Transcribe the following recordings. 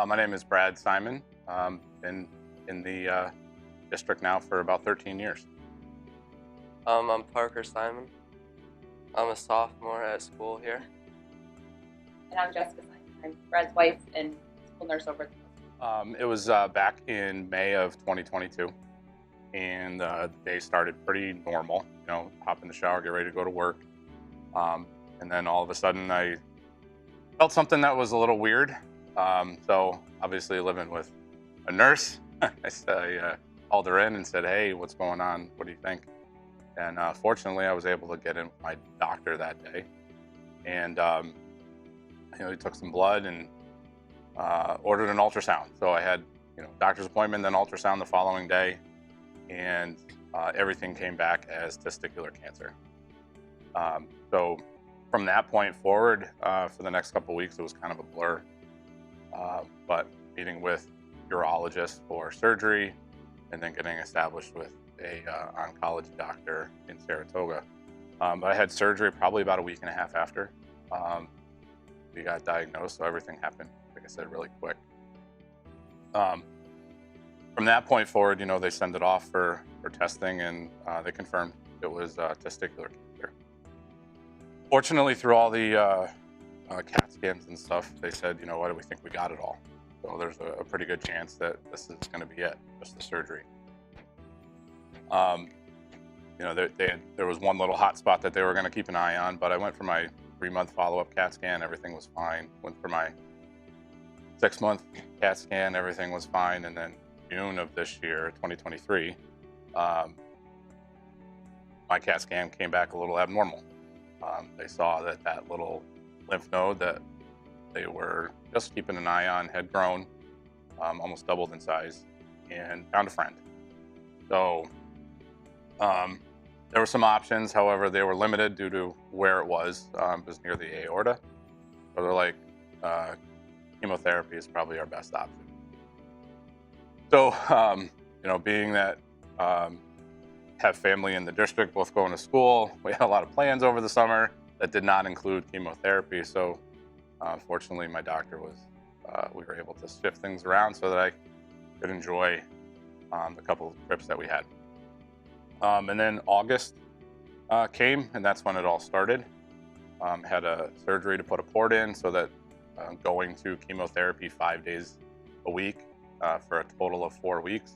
My name is Brad Simon. Been in the district now for about 13 years. I'm Parker Simon. I'm a sophomore at school here. And I'm Jessica Simon. I'm Brad's wife and school nurse over at the It was back in May of 2022, and the day started pretty normal. You know, hop in the shower, get ready to go to work, and then all of a sudden I felt something that was a little weird. So obviously living with a nurse, I called her in and said, "Hey, what's going on? What do you think?" And fortunately, I was able to get in with my doctor that day, and he took some blood and ordered an ultrasound. So I had doctor's appointment, then ultrasound the following day, and everything came back as testicular cancer. So from that point forward, for the next couple of weeks, it was kind of a blur. But meeting with urologist for surgery, and then getting established with a oncology doctor in Saratoga. But I had surgery probably about a week and a half after we got diagnosed, so everything happened, like I said, really quick. From that point forward, they send it off for testing, and they confirmed it was testicular cancer. Fortunately, through all the CAT scans and stuff, they said, what, we think we got it all. So there's a pretty good chance that this is going to be it, just the surgery. There was one little hot spot that they were going to keep an eye on, but I went for my 3-month follow-up CAT scan, everything was fine. Went for my 6-month CAT scan, everything was fine, and then June of this year, 2023, my CAT scan came back a little abnormal. They saw that little lymph node that they were just keeping an eye on had grown, almost doubled in size, and found a friend. So there were some options, however, they were limited due to where it was. It was near the aorta. So they're like, chemotherapy is probably our best option. So, being that have family in the district, both going to school, we had a lot of plans over the summer that did not include chemotherapy. So, fortunately, my doctor we were able to shift things around so that I could enjoy the couple of trips that we had. And then August came, and that's when it all started. Had a surgery to put a port in so that going to chemotherapy 5 days a week for a total of 4 weeks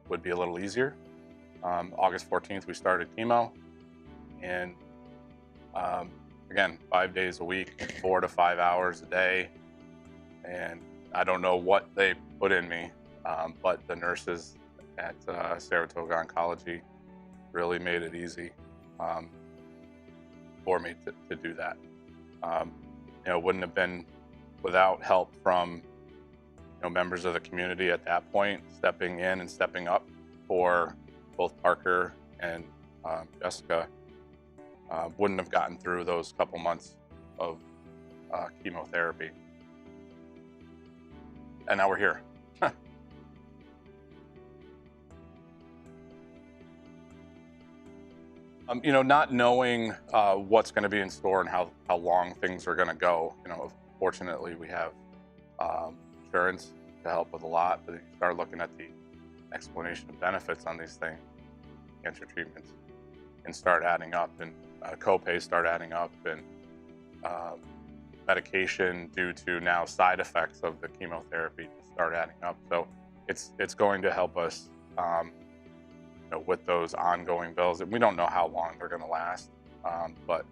would be a little easier. August 14th, we started chemo, and again, 5 days a week, 4 to 5 hours a day. And I don't know what they put in me, but the nurses at Saratoga Oncology really made it easy for me to do that. It wouldn't have been without help from members of the community at that point, stepping in and stepping up for both Parker and Jessica. Wouldn't have gotten through those couple months of chemotherapy. And now we're here. Not knowing what's going to be in store and how long things are going to go. Fortunately, we have insurance to help with a lot, but you start looking at the explanation of benefits on these things, cancer treatments, and start adding up, and co-pays start adding up, and medication due to now side effects of the chemotherapy start adding up. So it's going to help us with those ongoing bills, and we don't know how long they're going to last, but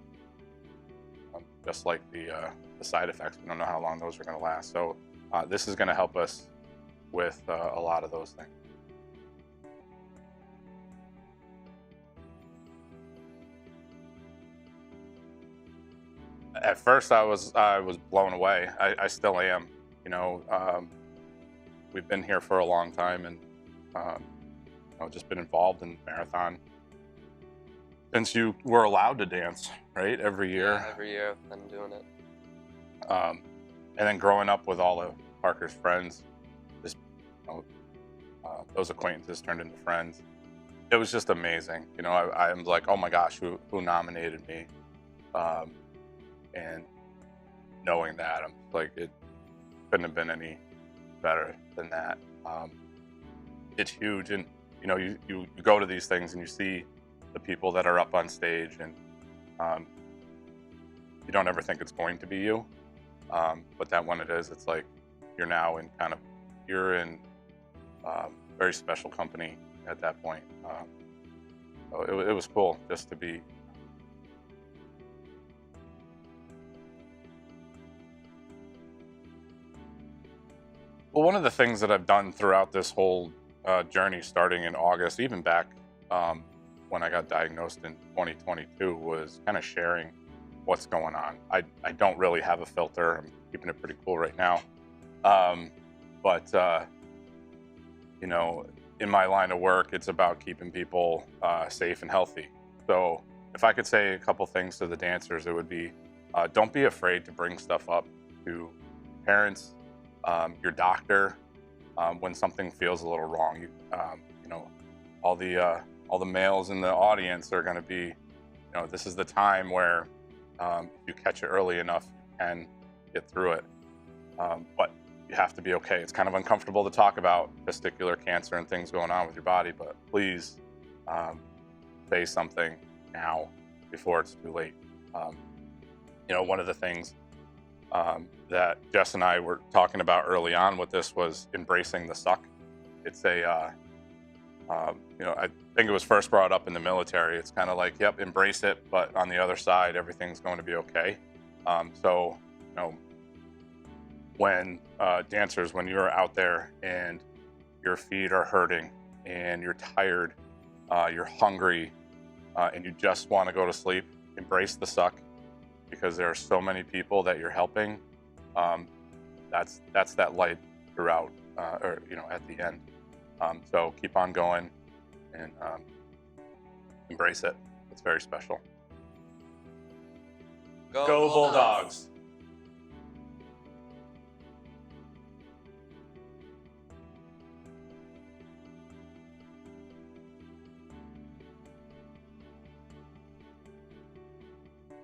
just like the side effects, we don't know how long those are going to last. So this is going to help us with a lot of those things. At first, I was blown away. I still am. We've been here for a long time, and just been involved in the marathon since you were allowed to dance, right? Every year. Yeah, every year I've been doing it. And then growing up with all of Parker's friends, just those acquaintances turned into friends. It was just amazing. I'm like, oh my gosh, who nominated me? And knowing that, I'm like, it couldn't have been any better than that. It's huge, and you go to these things and you see the people that are up on stage, and you don't ever think it's going to be you, but that when it is, it's like you're now in very special company at that point. So it was cool just to be. Well, one of the things that I've done throughout this whole journey, starting in August, even back when I got diagnosed in 2022, was kind of sharing what's going on. I don't really have a filter. I'm keeping it pretty cool right now. But in my line of work, it's about keeping people safe and healthy. So if I could say a couple things to the dancers, it would be, don't be afraid to bring stuff up to parents, your doctor, when something feels a little wrong. All the males in the audience are going to be, this is the time where if you catch it early enough, you can get through it. But you have to be okay. It's kind of uncomfortable to talk about testicular cancer and things going on with your body, but please say something now before it's too late. One of the things that Jess and I were talking about early on with this was embracing the suck. It's I think it was first brought up in the military. It's kind of like, yep, embrace it, but on the other side, everything's going to be okay. When dancers, when you're out there and your feet are hurting and you're tired, you're hungry, and you just want to go to sleep, embrace the suck, because there are so many people that you're helping. That's that light throughout, at the end. So keep on going and embrace it. It's very special. Go Bulldogs!